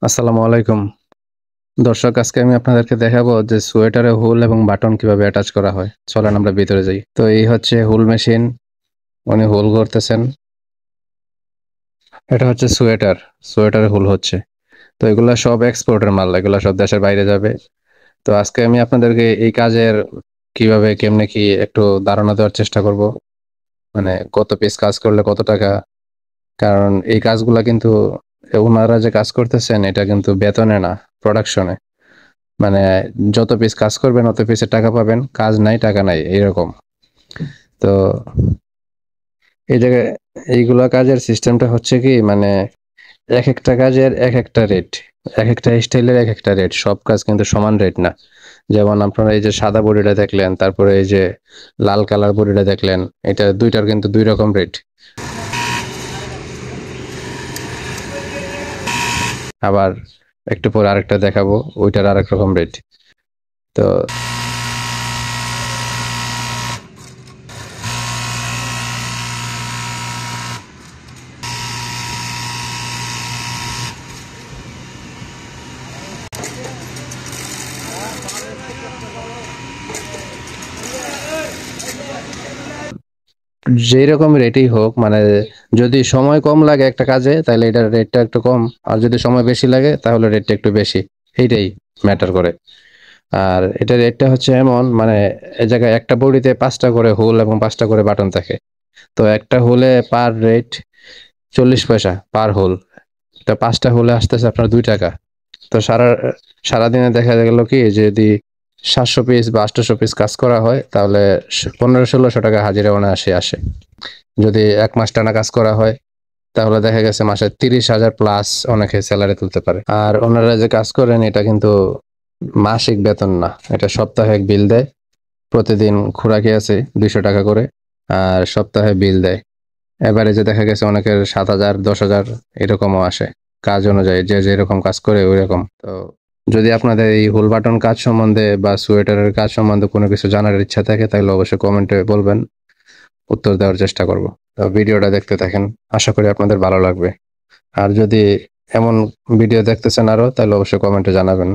আসসালামু আলাইকুম। দর্শক, আজকে আমি আপনাদেরকে দেখাবো যে সোয়েটারে হুল এবং বাটন কিভাবে অ্যাটাচ করা হয়। চলেন আমরা ভিতরে যাই। তো এই হচ্ছে হুল মেশিন। উনি হুল করতেছেন। এটা হচ্ছে সোয়েটারে হুল হচ্ছে। তো এগুলা সব এক্সপোর্টের মাল, এগুলা সব দেশের বাইরে যাবে। তো আজকে আমি আপনাদেরকে এই কাজের কিভাবে কেমনে কি একটু ধারণা দেওয়ার চেষ্টা করব। মানে কত পিস কাজ করলে কত টাকা। কারণ এই কাজগুলা কিন্তু ওনারা যে কাজ করতেছেন এটা কিন্তু বেতনে না, প্রোডাকশনে। মানে যত পিস কাজ করবেন অত পিসের টাকা পাবেন, কাজ নাই টাকা নাই এইরকম। তো এই জায়গায় এইগুলা কাজের সিস্টেমটা হচ্ছে কি, মানে এক একটা কাজের এক একটা রেট, এক একটা স্টাইলের এক একটা রেট, সব কাজ কিন্তু সমান রেট না। যেমন আপনারা এই যে সাদা বডিটা দেখলেন, তারপরে এই যে লাল কালার বডিটা দেখলেন, এটা দুইটার কিন্তু দুই রকম রেট। আবার একটু পর আরেকটা দেখাবো, ওইটার আরেক রকম রেট। তো যেই রকম রেটই হোক, মানে যদি সময় কম লাগে একটা কাজে তাহলে এটার রেটটা একটু কম, আর যদি সময় বেশি লাগে তাহলে রেটটা একটু বেশি। এইটাই ম্যাটার করে। আর এটা রেটটা হচ্ছে এমন, মানে এই জায়গায় একটা বডিতে 5টা করে হোল এবং 5টা করে বাটন থাকে। তো একটা হোলে পার রেট 40 পয়সা পার হোল। এটা 5টা হোলে আসতেছে আপনার 2 টাকা। তো সারাদিনে দেখা গেল কি, যদি 700 পিস বা 800 পিস কাজ করা হয় তাহলে 1500-1600 টাকা হাজিরা অনায়াসে আসে। যদি 1 মাস টানা কাজ করা হয় তাহলে দেখা গেছে মাসে 30,000 প্লাস অনেকে স্যালারি তুলতে পারে। আর ওনারা যে কাজ করেন এটা কিন্তু মাসিক বেতন না, এটা সাপ্তাহিক বিল দেয়। প্রতিদিন খোরাকি আছে 200 টাকা করে, আর সপ্তাহে বিল দেয়। এবারে যে দেখা গেছে অনেকের 7,000 10,000 এরকমও আসে, কাজ অনুযায়ী যে যেরকম কাজ করে ওই রকম। তো যদি আপনাদের এই হুল বাটন কাজ সম্বন্ধে বা সোয়েটারের কাজ সম্বন্ধে কোনো কিছু জানার ইচ্ছা থাকে তাহলে অবশ্যই কমেন্টে বলবেন, উত্তর দেওয়ার চেষ্টা করব। তো ভিডিওটা দেখতে থাকেন, আশা করি আপনাদের ভালো লাগবে। আর যদি এমন ভিডিও দেখতে চান আরো, তাহলে অবশ্যই কমেন্টে জানাবেন।